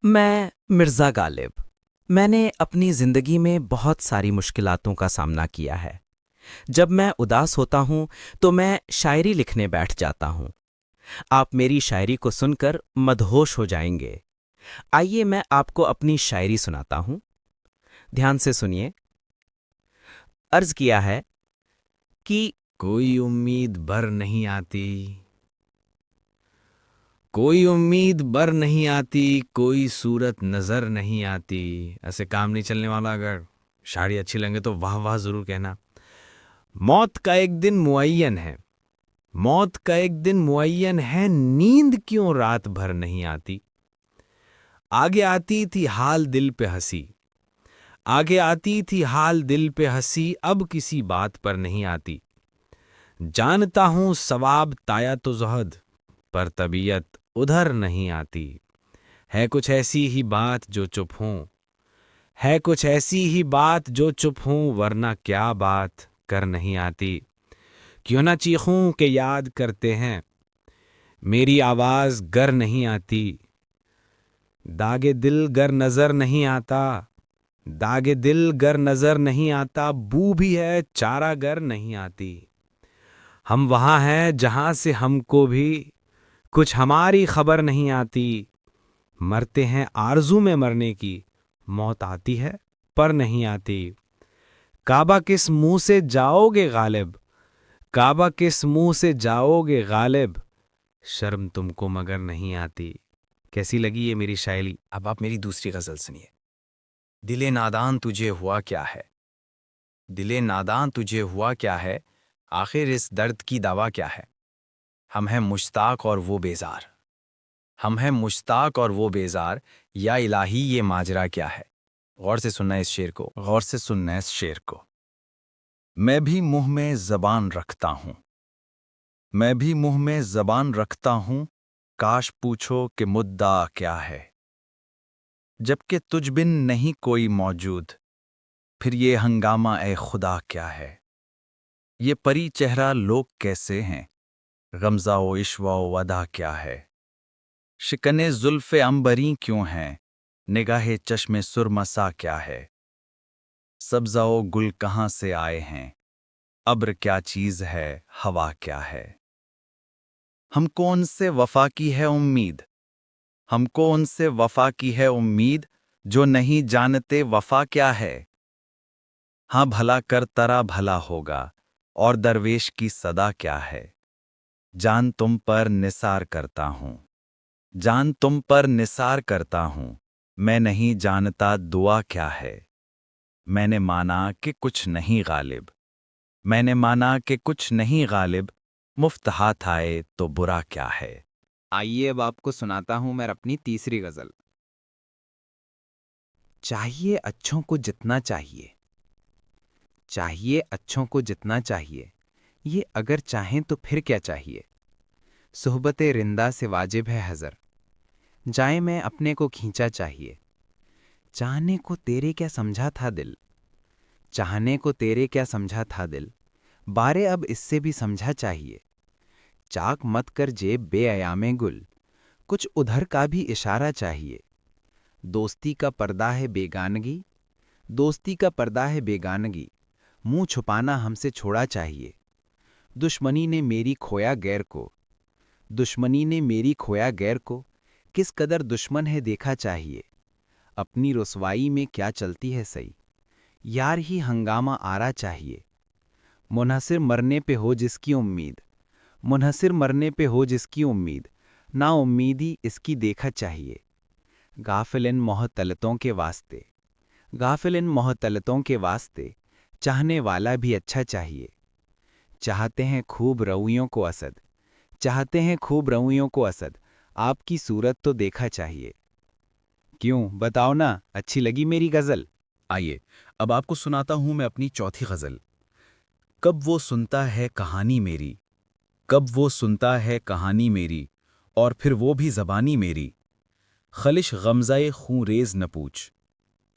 میں مرزا غالب۔ میں نے اپنی زندگی میں بہت ساری مشکلاتوں کا سامنا کیا ہے۔ جب میں اداس ہوتا ہوں تو میں شاعری لکھنے بیٹھ جاتا ہوں۔ آپ میری شاعری کو سن کر مدہوش ہو جائیں گے۔ آئیے میں آپ کو اپنی شاعری سناتا ہوں۔ دھیان سے سنیے۔ عرض کیا ہے کہ کوئی امید بر نہیں آتی، کوئی امید بر نہیں آتی، کوئی صورت نظر نہیں آتی۔ ایسے کام نہیں چلنے والا۔ اگر شاعری اچھی لگے تو واہ واہ ضرور کہنا۔ موت کا ایک دن معین ہے، موت کا ایک دن معین ہے، نیند کیوں رات بھر نہیں آتی؟ آگے آتی تھی حال دل پہ ہنسی، آگے آتی تھی حال دل پہ ہنسی، اب کسی بات پر نہیں آتی۔ جانتا ہوں ثواب تایا تو زہد، پر طبیعت ادھر نہیں آتی۔ ہے کچھ ایسی ہی بات جو چپ ہوں، ہے کچھ ایسی ہی بات جو چپ ہوں، ورنہ کیا بات کر نہیں آتی۔ کیوں نہ چیخوں کہ یاد کرتے ہیں، میری آواز گر نہیں آتی۔ داغ دل گر نظر نہیں آتا، داغ دل گر نظر نہیں آتا، بو بھی ہے چارہ گر نہیں آتی۔ ہم وہاں ہیں جہاں سے ہم کو بھی کچھ ہماری خبر نہیں آتی۔ مرتے ہیں آرزو میں مرنے کی، موت آتی ہے پر نہیں آتی۔ کعبہ کس منہ سے جاؤ گے غالب، کعبہ کس منہ سے جاؤ گے غالب، شرم تم کو مگر نہیں آتی۔ کیسی لگی یہ میری شاعری؟ اب آپ میری دوسری غزل سنیے۔ دل نادان تجھے ہوا کیا ہے، دل نادان تجھے ہوا کیا ہے، آخر اس درد کی دوا کیا ہے؟ ہم ہیں مشتاق اور وہ بیزار، ہم ہیں مشتاق اور وہ بیزار، یا الہی یہ ماجرا کیا ہے؟ غور سے سننا اس شعر کو، غور سے سننا اس شعر کو۔ میں بھی منہ میں زبان رکھتا ہوں، میں بھی منہ میں زبان رکھتا ہوں، کاش پوچھو کہ مدعا کیا ہے؟ جبکہ تجھ بن نہیں کوئی موجود، پھر یہ ہنگامہ اے خدا کیا ہے؟ یہ پری چہرہ لوگ کیسے ہیں، غمزہ و عشوہ و ودا کیا ہے؟ شکنے زلف عنبریں کیوں ہیں، نگاہ چشم سرمسا کیا ہے؟ سبزہ و گل کہاں سے آئے ہیں، ابر کیا چیز ہے، ہوا کیا ہے؟ ہم کو ان سے وفا کی ہے امید، ہم کو ان سے وفا کی ہے امید، جو نہیں جانتے وفا کیا ہے؟ ہاں بھلا کر ترا بھلا ہوگا، اور درویش کی صدا کیا ہے؟ جان تم پر نثار کرتا ہوں، جان تم پر نثار کرتا ہوں، میں نہیں جانتا دعا کیا ہے؟ میں نے مانا کہ کچھ نہیں غالب، میں نے مانا کہ کچھ نہیں غالب، مفت ہاتھ آئے تو برا کیا ہے؟ آئیے اب آپ کو سناتا ہوں میں اپنی تیسری غزل۔ چاہیے اچھوں کو جتنا چاہیے، چاہیے اچھوں کو جتنا چاہیے، یہ اگر چاہیں تو پھر کیا چاہیے؟ صحبت رندہ سے واجب ہے حذر، جائیں میں اپنے کو کھینچا چاہیے۔ چاہنے کو تیرے کیا سمجھا تھا دل، چاہنے کو تیرے کیا سمجھا تھا دل، بارے اب اس سے بھی سمجھا چاہیے۔ چاک مت کر جیب بے ایام گل، کچھ ادھر کا بھی اشارہ چاہیے۔ دوستی کا پردہ ہے بیگانگی، دوستی کا پردہ ہے بیگانگی، منہ چھپانا ہم سے چھوڑا چاہیے۔ دشمنی نے میری کھویا غیر کو، دشمنی نے میری کھویا غیر کو، کس قدر دشمن ہے دیکھا چاہیے۔ اپنی رسوائی میں کیا چلتی ہے سئی، یار ہی ہنگامہ آرا چاہیے۔ منحصر مرنے پہ ہو جس کی امید، منحصر مرنے پہ ہو جس کی امید، نا امیدی اس کی دیکھا چاہیے۔ غافل ان محتلتوں کے واسطے، غافل ان محتلتوں کے واسطے، چاہنے والا بھی اچھا چاہیے۔ چاہتے ہیں خوب رویوں کو اسد، چاہتے ہیں خوب رویوں کو اسد، آپ کی صورت تو دیکھا چاہیے۔ کیوں بتاؤ نا، اچھی لگی میری غزل؟ آئیے اب آپ کو سناتا ہوں میں اپنی چوتھی غزل۔ کب وہ سنتا ہے کہانی میری، کب وہ سنتا ہے کہانی میری، اور پھر وہ بھی زبانی میری۔ خلش غمزہ خوں ریز نہ پوچھ،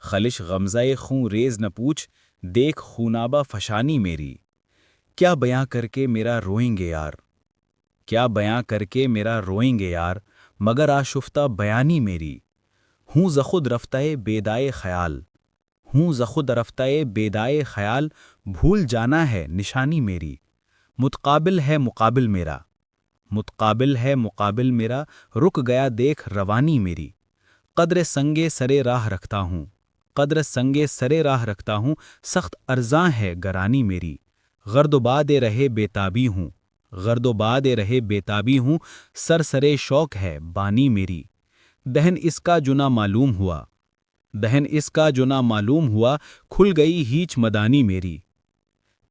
خلش غمزہ خوں ریز نہ پوچھ، دیکھ خونابہ فشانی میری۔ کیا بیاں کر کے میرا روئیں گے یار، کیا بیاں کر کے میرا روئیں گے یار، مگر آشفتہ بیانی میری۔ ہوں زخود رفتہ بیدائے خیال، ہوں زخود رفتہ بیدائے خیال، بھول جانا ہے نشانی میری، متقابل ہے مقابل میرا، متقابل ہے مقابل میرا، رک گیا دیکھ روانی میری، قدر سنگے سرے راہ رکھتا ہوں، قدر سنگے سرے راہ رکھتا ہوں، سخت ارزاں ہے گرانی میری، غرد و باد رہے بیتابی ہوں، غرد و باد رہے بیتابی ہوں، سرسرے شوق ہے بانی میری، دہن اس کا جنا معلوم ہوا، دہن اس کا جنا معلوم ہوا، کھل گئی ہیچ مدانی میری،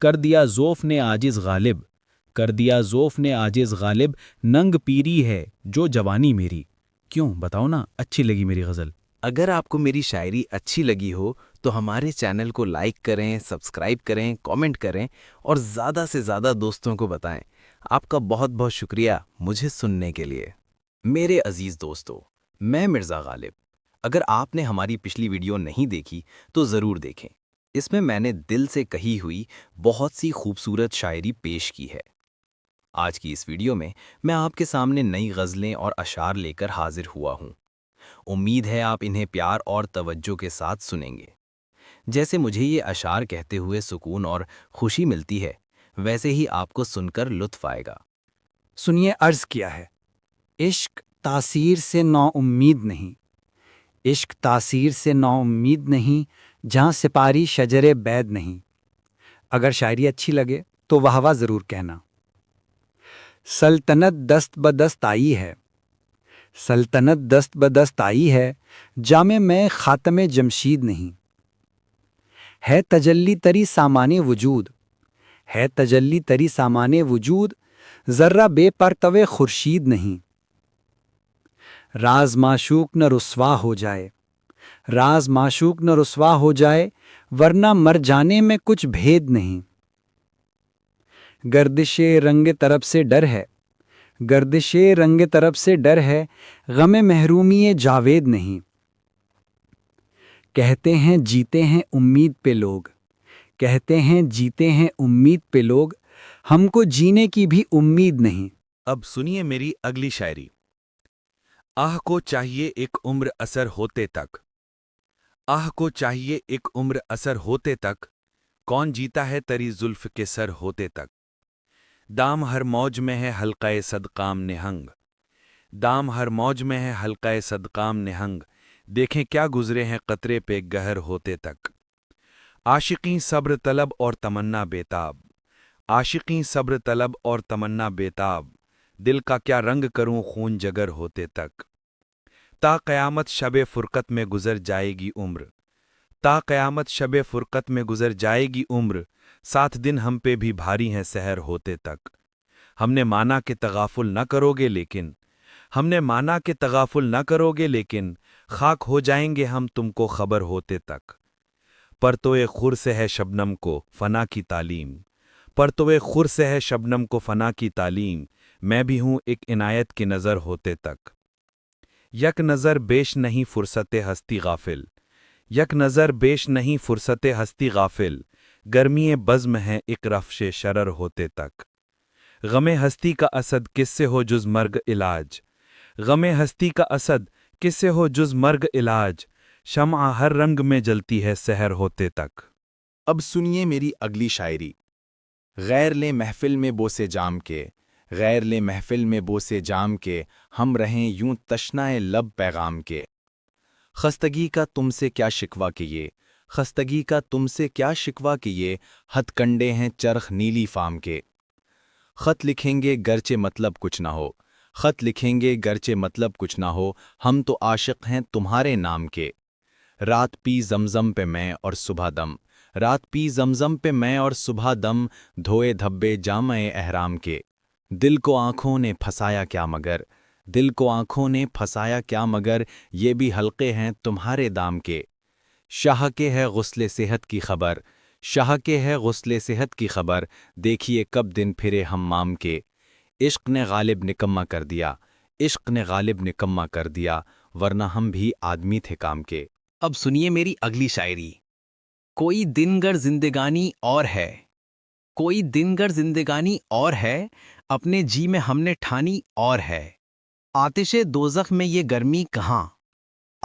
کر دیا ذوف نے عاجز غالب، کر دیا ذوف نے عاجز غالب، ننگ پیری ہے جو جوانی میری۔ کیوں بتاؤ نا، اچھی لگی میری غزل؟ اگر آپ کو میری شاعری اچھی لگی ہو تو ہمارے چینل کو لائک کریں، سبسکرائب کریں، کامنٹ کریں اور زیادہ سے زیادہ دوستوں کو بتائیں۔ آپ کا بہت بہت شکریہ مجھے سننے کے لیے۔ میرے عزیز دوستو، میں مرزا غالب۔ اگر آپ نے ہماری پچھلی ویڈیو نہیں دیکھی تو ضرور دیکھیں۔ اس میں نے دل سے کہی ہوئی بہت سی خوبصورت شاعری پیش کی ہے۔ آج کی اس ویڈیو میں آپ کے سامنے نئی غزلیں اور اشعار لے کر حاضر ہوا ہوں۔ امید ہے آپ انہیں پیار اور توجہ کے ساتھ سنیں گے۔ جیسے مجھے یہ اشعار کہتے ہوئے سکون اور خوشی ملتی ہے، ویسے ہی آپ کو سن کر لطف آئے گا۔ سنیے عرض کیا ہے۔ عشق تاثیر سے نا امید نہیں، عشق تاثیر سے نا امید نہیں، جہاں سپاری شجر بید نہیں۔ اگر شاعری اچھی لگے تو واہ واہ ضرور کہنا۔ سلطنت دست بدست آئی ہے، سلطنت دست بدست آئی ہے، جامِ میں خاتم جمشید نہیں۔ ہے تجلی تری سامان وجود، ہے تجلی تری سامان وجود، ذرہ بے پرتوے خورشید نہیں۔ راز معشوق نہ رسوا ہو جائے، راز معشوق نہ رسوا ہو جائے، ورنہ مر جانے میں کچھ بھید نہیں۔ گردش رنگ طرب سے ڈر ہے، گردش رنگ طرب سے ڈر ہے، غم محرومی جاوید نہیں۔ کہتے ہیں جیتے ہیں امید پہ لوگ، کہتے ہیں جیتے ہیں امید پہ لوگ، ہم کو جینے کی بھی امید نہیں۔ اب سنیے میری اگلی شاعری۔ آہ کو چاہیے ایک عمر اثر ہوتے تک، آہ کو چاہیے ایک عمر اثر ہوتے تک، کون جیتا ہے تری زلف کے سر ہوتے تک۔ دام ہر موج میں ہے حلقہ صدقام نہنگ، دام ہر موج میں ہے حلقہ صدقام نہنگ، دیکھیں کیا گزرے ہیں قطرے پہ گہر ہوتے تک۔ عاشقیں صبر طلب اور تمنا بیتاب، عاشقیں صبر طلب اور تمنا بیتاب، دل کا کیا رنگ کروں خون جگر ہوتے تک۔ تا قیامت شب فرقت میں گزر جائے گی عمر، تا قیامت شب فرقت میں گزر جائے گی عمر، 7 دن ہم پہ بھی بھاری ہیں سحر ہوتے تک۔ ہم نے مانا کہ تغافل نہ کرو گے لیکن، ہم نے مانا کہ تغافل نہ کرو گے لیکن، خاک ہو جائیں گے ہم تم کو خبر ہوتے تک۔ پرتوئے خور سے ہے شبنم کو فنا کی تعلیم، پرتوئے خور سے ہے شبنم کو فنا کی تعلیم، میں بھی ہوں ایک عنایت کی نظر ہوتے تک۔ یک نظر بیش نہیں فرصت ہستی غافل، یک نظر بیش نہیں فرصت ہستی غافل، گرمی بزم ہے ایک رفش شرر ہوتے تک۔ غم ہستی کا اسد کس سے ہو جز مرگ علاج، غم ہستی کا اسد کس سے ہو جز مرگ علاج، شمع ہر رنگ میں جلتی ہے سحر ہوتے تک۔ اب سنیے میری اگلی شاعری۔ غیر لے محفل میں بوسے جام کے، غیر لے محفل میں بوسے جام کے، ہم رہیں یوں تشنائے لب پیغام کے۔ خستگی کا تم سے کیا شکوہ کہ یہ، خستگی کا تم سے کیا شکوہ کہ یہ، ہتھ کنڈے ہیں چرخ نیلی فام کے۔ خط لکھیں گے گرچہ مطلب کچھ نہ ہو، خط لکھیں گے گرچہ مطلب کچھ نہ ہو، ہم تو عاشق ہیں تمہارے نام کے۔ رات پی زمزم پہ میں اور صبح دم، رات پی زمزم پہ میں اور صبح دم، دھوئے دھبے جامع احرام کے۔ دل کو آنکھوں نے پھنسایا کیا مگر، دل کو آنکھوں نے پھنسایا کیا مگر، یہ بھی حلقے ہیں تمہارے دام کے۔ شاہ کے ہے غسل صحت کی خبر، شاہ کے ہے غسل صحت کی خبر، دیکھیے کب دن پھرے ہمام کے۔ عشق نے غالب نکما کر دیا، عشق نے غالب نکما کر دیا، ورنہ ہم بھی آدمی تھے کام کے۔ اب سنیے میری اگلی شاعری۔ کوئی دن گر زندگانی اور ہے، کوئی دن گر زندگانی اور ہے، اپنے جی میں ہم نے ٹھانی اور ہے۔ آتش دوزخ میں یہ گرمی کہاں،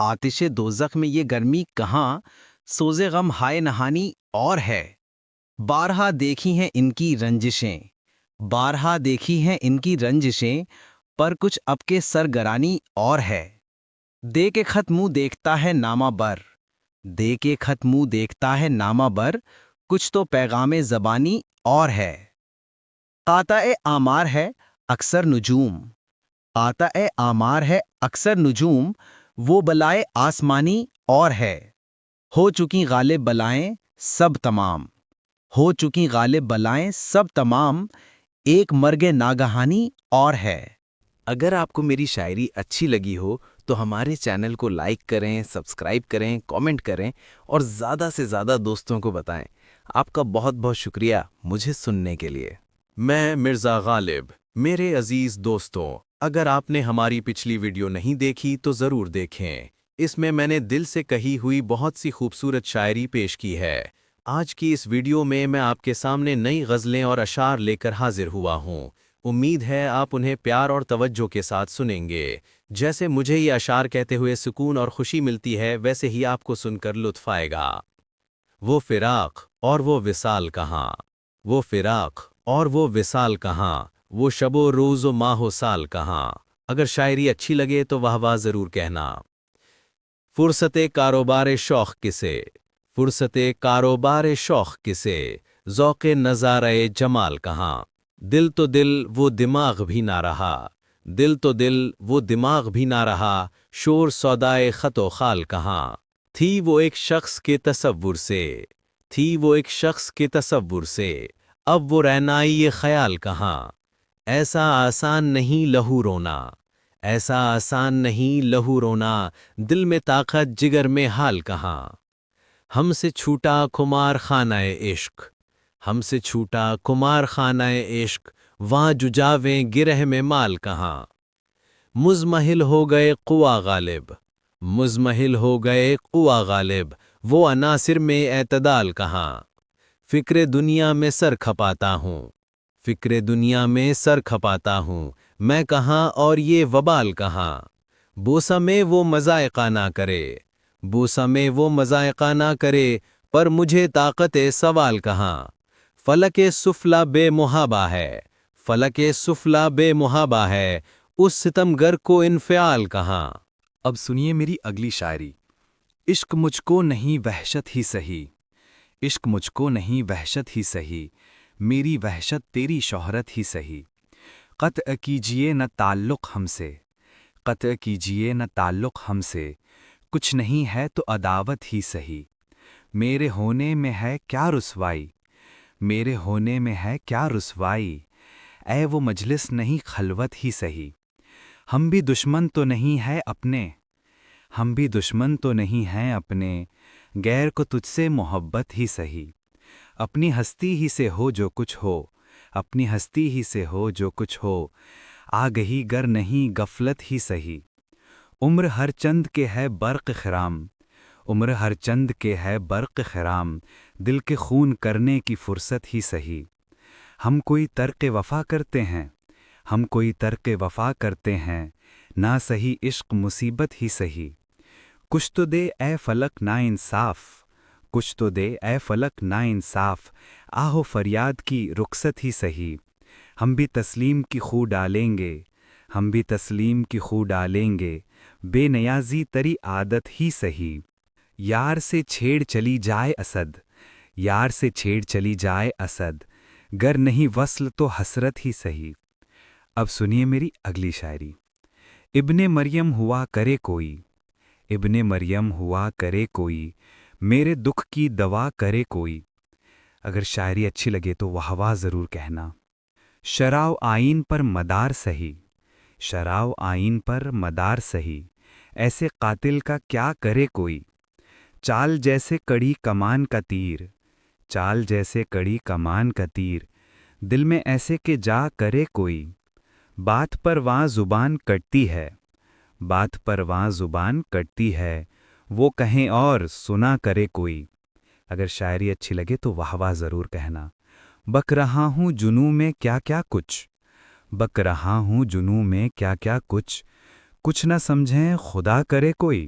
آتش دوزخ میں یہ گرمی کہاں، سوز غم ہائے نہانی اور ہے۔ بارہا دیکھی ہیں ان کی رنجشیں، بارہا دیکھی ہیں ان کی رنجشیں، پر کچھ اب کے سرگرانی اور ہے۔ دے کے خط منہ دیکھتا ہے نامہ بر، دے کے خط منہ دیکھتا ہے نامہ بر، کچھ تو پیغام زبانی اور ہے۔ قاطع آمار ہے اکثر نجوم، قاطع آمار ہے اکثر نجوم، وہ بلائے آسمانی اور ہے۔ ہو چکی غالب بلائیں سب تمام، ہو چکی غالب بلائیں سب تمام، ایک مرگ ناگہانی اور ہے۔ اگر آپ کو میری شاعری اچھی لگی ہو تو ہمارے چینل کو لائک کریں، سبسکرائب کریں، کامنٹ کریں اور زیادہ سے زیادہ دوستوں کو بتائیں۔ آپ کا بہت بہت شکریہ مجھے سننے کے لیے۔ میں مرزا غالب۔ میرے عزیز دوستوں، اگر آپ نے ہماری پچھلی ویڈیو نہیں دیکھی تو ضرور دیکھیں۔ اس میں نے دل سے کہی ہوئی بہت سی خوبصورت شاعری پیش کی ہے۔ آج کی اس ویڈیو میں آپ کے سامنے نئی غزلیں اور اشعار لے کر حاضر ہوا ہوں۔ امید ہے آپ انہیں پیار اور توجہ کے ساتھ سنیں گے۔ جیسے مجھے یہ اشعار کہتے ہوئے سکون اور خوشی ملتی ہے، ویسے ہی آپ کو سن کر لطف آئے گا۔ وہ فراق اور وہ وصال کہاں، وہ فراق اور وہ وصال کہاں، وہ شب و روز و ماہ و سال کہاں۔ اگر شاعری اچھی لگے تو واہ واہ ضرور کہنا۔ فرصت کاروبار شوق کسے، فرصت کاروبار شوق کسے، ذوق نظارہ جمال کہاں۔ دل تو دل وہ دماغ بھی نہ رہا، دل تو دل وہ دماغ بھی نہ رہا، شور سودائے خط و خال کہاں۔ تھی وہ ایک شخص کے تصور سے، تھی وہ ایک شخص کے تصور سے، اب وہ رعنائی یہ خیال کہاں۔ ایسا آسان نہیں لہو رونا، ایسا آسان نہیں لہو رونا، دل میں طاقت جگر میں حال کہاں۔ ہم سے چھوٹا خمار خانہ عشق، ہم سے چھوٹا کمار خانہ عشق، وہاں ججاویں گرہ میں مال کہاں۔ مزمحل ہو گئے قوا غالب، مزمحل ہو گئے قوا غالب، وہ عناصر میں اعتدال کہاں۔ فکر دنیا میں سر کھپاتا ہوں، فکر دنیا میں سر کھپاتا ہوں، میں کہاں اور یہ وبال کہاں۔ بوسہ میں وہ مذائقہ نہ کرے، بوسہ میں وہ مذائقہ نہ کرے، پر مجھے طاقت سوال کہاں۔ فلک سفلا بے محابہ ہے، فلک سفلا بے محابہ ہے، اس ستمگر کو انفعال کہاں۔ اب سنیے میری اگلی شاعری۔ عشق مجھ کو نہیں وحشت ہی سہی، عشق مجھ کو نہیں وحشت ہی سہی، میری وحشت تیری شہرت ہی سہی۔ قطع کیجئے نہ تعلق ہم سے، قطع کیجئے نہ تعلق ہم سے، کچھ نہیں ہے تو عداوت ہی سہی۔ میرے ہونے میں ہے کیا رسوائی، میرے ہونے میں ہے کیا رسوائی، اے وہ مجلس نہیں خلوت ہی سہی۔ ہم بھی دشمن تو نہیں ہے اپنے، ہم بھی دشمن تو نہیں ہیں اپنے، غیر کو تجھ سے محبت ہی سہی۔ اپنی ہستی ہی سے ہو جو کچھ ہو، اپنی ہستی ہی سے ہو جو کچھ ہو، آگہی گر نہیں غفلت ہی سہی۔ عمر ہر چند کے ہے برق خرام، عمر ہر چند کے ہے برق خرام، دل کے خون کرنے کی فرصت ہی سہی۔ ہم کوئی ترک وفا کرتے ہیں، ہم کوئی ترک وفا کرتے ہیں، نہ سہی عشق مصیبت ہی سہی۔ کچھ تو دے اے فلک نا انصاف، کچھ تو دے اے فلک نا انصاف، آہو فریاد کی رخصت ہی سہی۔ ہم بھی تسلیم کی خو ڈالیں گے، ہم بھی تسلیم کی خو ڈالیں گے، بے نیازی تری عادت ہی سہی۔ یار سے چھیڑ چلی جائے اسد، یار سے چھیڑ چلی جائے اسد، گر نہیں وصل تو حسرت ہی سہی۔ اب سنیے میری اگلی شاعری۔ ابن مریم ہوا کرے کوئی، ابن مریم ہوا کرے کوئی، میرے دکھ کی دوا کرے کوئی۔ اگر شاعری اچھی لگے تو واہ واہ ضرور کہنا۔ شرع آئین پر مدار سہی، شرع آئین پر مدار سہی، ایسے قاتل کا کیا کرے کوئی۔ چال جیسے کڑی کمان کا تیر، چال جیسے کڑی کمان کا تیر، دل میں ایسے کہ جا کرے کوئی۔ بات پر وہاں زبان کٹتی ہے، بات پر وہاں زبان کٹتی ہے، وہ کہیں اور سنا کرے کوئی۔ اگر شاعری اچھی لگے تو واہ واہ ضرور کہنا۔ بک رہا ہوں جنوں میں کیا کیا کچھ، بک رہا ہوں جنوں میں کیا کیا کچھ، کچھ نہ سمجھیں خدا کرے کوئی۔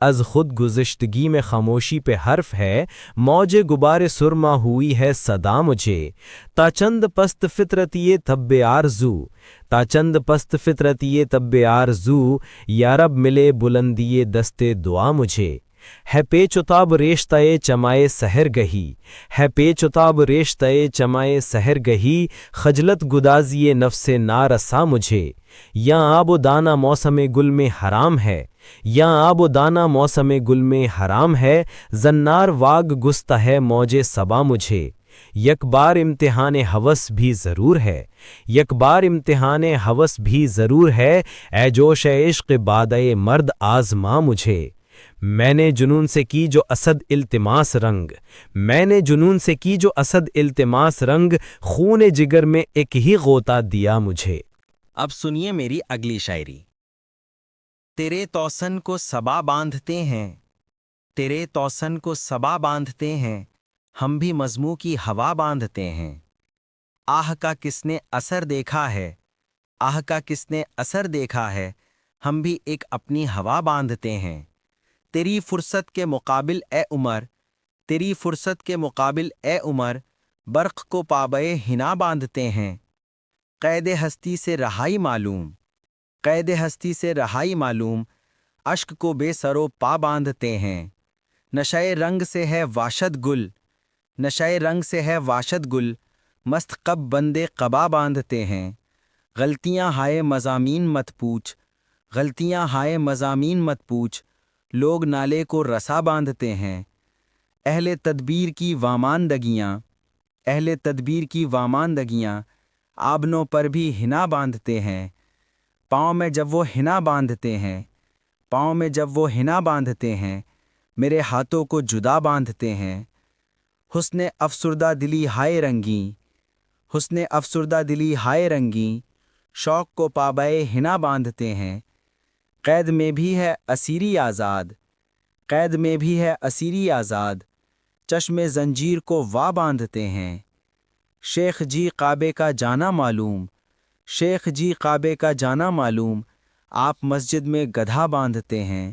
از خود گزشتگی میں خاموشی پہ حرف ہے، موج غبار سرما ہوئی ہے صدا مجھے، تا چند پست فطرتی طب آرزو، تا چند پست فطرتی طب آرزو، یا رب ملے بلندی دستے دعا مجھے، ہے پیچ ریشتئے چمائے سحر گہی، ہے پیچ ریشتئے چمائے سحر گہی، خجلت گدازیے نفس نارسا مجھے، یا آب و دانہ موسم گل میں حرام ہے، یا آب و دانہ موسم گل میں حرام ہے، زنار واگ گستہ ہے موج صبا مجھے، یک بار امتحان ہوس بھی ضرور ہے، یک بار امتحان ہوس بھی ضرور ہے، اے جوش عشق بادئے مرد آزما مجھے، میں نے جنون سے کی جو اسد التماس رنگ، میں نے جنون سے کی جو اسد التماس رنگ، خون جگر میں ایک ہی غوطہ دیا مجھے۔ اب سنیے میری اگلی شاعری۔ تیرے توسن کو صبا باندھتے ہیں، تیرے توسن کو صبا باندھتے ہیں، ہم بھی مزموں کی ہوا باندھتے ہیں، آہ کا کس نے اثر دیکھا ہے، آہ کا کس نے اثر دیکھا ہے، ہم بھی ایک اپنی ہوا باندھتے ہیں، تیری فرصت کے مقابل اے عمر، تیری فرصت کے مقابل اے عمر، برق کو پابئے ہنا باندھتے ہیں، قید ہستی سے رہائی معلوم، قید ہستی سے رہائی معلوم، اشک کو بے سر و پا باندھتے ہیں، نشۂ رنگ سے ہے واشد گل، نشۂ رنگ سے ہے واشد گل، مست قب بندے قبا باندھتے ہیں، غلطیاں ہائے مضامین مت پوچھ، غلطیاں ہائے مضامین مت پوچھ، لوگ نالے کو رسا باندھتے ہیں، اہل تدبیر کی واماندگیاں، اہل تدبیر کی واماندگیاں، آبنوں پر بھی ہنا باندھتے ہیں، پاؤں میں جب وہ ہنا باندھتے ہیں، پاؤں میں جب وہ ہنا باندھتے ہیں، میرے ہاتھوں کو جدا باندھتے ہیں، حسن افسردہ دلی ہائے رنگیں، حسن افسردہ دلی ہائے رنگیں، شوق کو پابئے ہنا باندھتے ہیں، قید میں بھی ہے اسیری آزاد، قید میں بھی ہے اسیری آزاد، چشم زنجیر کو وا باندھتے ہیں، شیخ جی کعبے کا جانا معلوم، شیخ جی کعبے کا جانا معلوم، آپ مسجد میں گدھا باندھتے ہیں،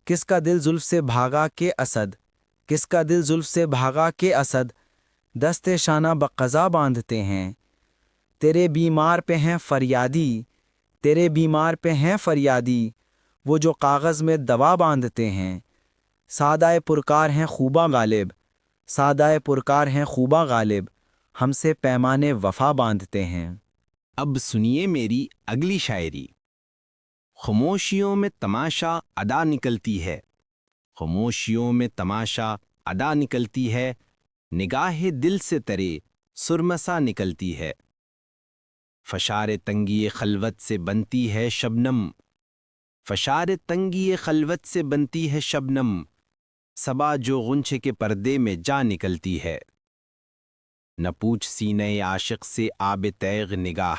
کس کا دل زلف سے بھاگا کہ اسد، کس کا دل زلف سے بھاگا کہ اسد، دست شانہ بقضا باندھتے ہیں، تیرے بیمار پہ ہیں فریادی، تیرے بیمار پہ ہیں فریادی، وہ جو کاغذ میں دوا باندھتے ہیں، سادہ پرکار ہیں خوباں غالب، سادہ پرکار ہیں خوباں غالب، ہم سے پیمانے وفا باندھتے ہیں۔ اب سنیے میری اگلی شاعری۔ خاموشیوں میں تماشا ادا نکلتی ہے، خاموشیوں میں تماشا ادا نکلتی ہے، نگاہ دل سے ترے سرمسا نکلتی ہے، فشار تنگی خلوت سے بنتی ہے شبنم، فشار تنگی خلوت سے بنتی ہے شبنم، صبا جو غنچے کے پردے میں جا نکلتی ہے، نہ پوچھ سینے عاشق سے آب تیغ نگاہ،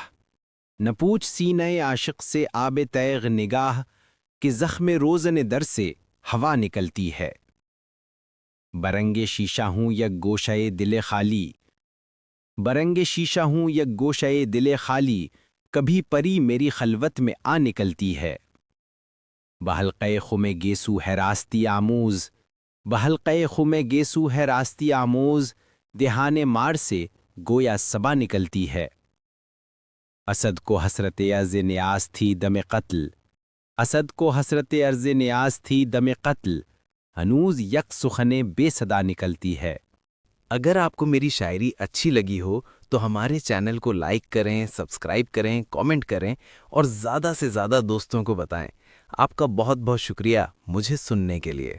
نہ پوچھ سینے عاشق سے آب تیغ نگاہ، کہ زخم روزن در سے ہوا نکلتی ہے، برنگ شیشہ ہوں یا گوشے دل خالی، برنگ شیشہ ہوں یا گوشے دل خالی، کبھی پری میری خلوت میں آ نکلتی ہے، بحلقے خم گیسو ہے راستی آموز، بحلقے خم گیسو ہے راستی آموز، دہانے مار سے گویا صبا نکلتی ہے، اسد کو حسرت عرض نیاز تھی دم قتل، اسد کو حسرت عرض نیاز تھی دم قتل، ہنوز یک سخنے بے صدا نکلتی ہے۔ اگر آپ کو میری شاعری اچھی لگی ہو تو ہمارے چینل کو لائک کریں، سبسکرائب کریں، کامنٹ کریں اور زیادہ سے زیادہ دوستوں کو بتائیں۔ آپ کا بہت بہت شکریہ مجھے سننے کے لیے۔